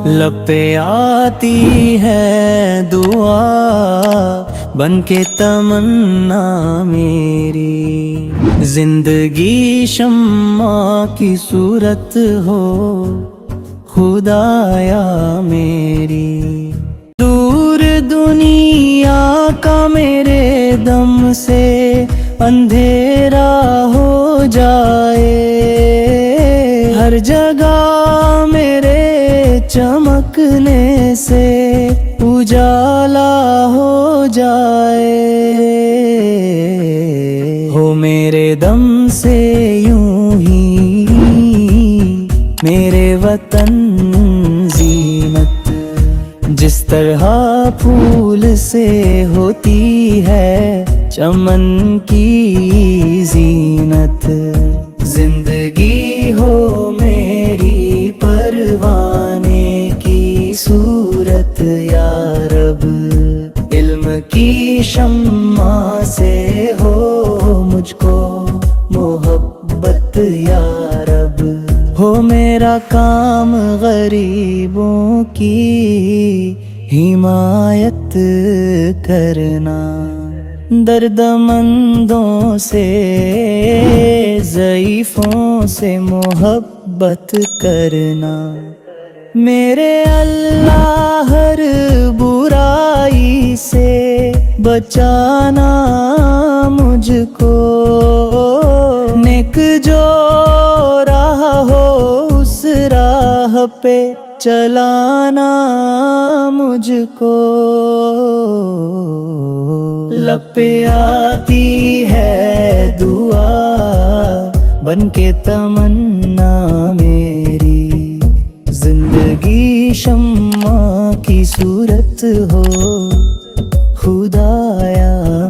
لب پہ آتی ہے دعا بن کے تمنا میری، زندگی شمع کی صورت ہو خدایا میری، دور دنیا کا میرے دم سے اندھیرا ہو جائے، ہر جگہ میرے چمکنے سے اجالا ہو جائے، ہو میرے دم سے یوں ہی میرے وطن زینت، جس طرح پھول سے ہوتی ہے چمن کی زینت، زندگی ہو میری پروانے کی صورت یا رب، علم کی شمع سے ہو مجھ کو محبت یا رب، ہو میرا کام غریبوں کی حمایت کرنا، درد مندوں سے ضعیفوں سے محبت کرنا، میرے اللہ ہر برائی سے بچانا مجھ کو، نیک جو راہ ہو اس راہ پہ چلانا مجھ کو، لب پہ آتی ہے دعا بن کے تمنا میری، زندگی شمع کی صورت ہو خدایا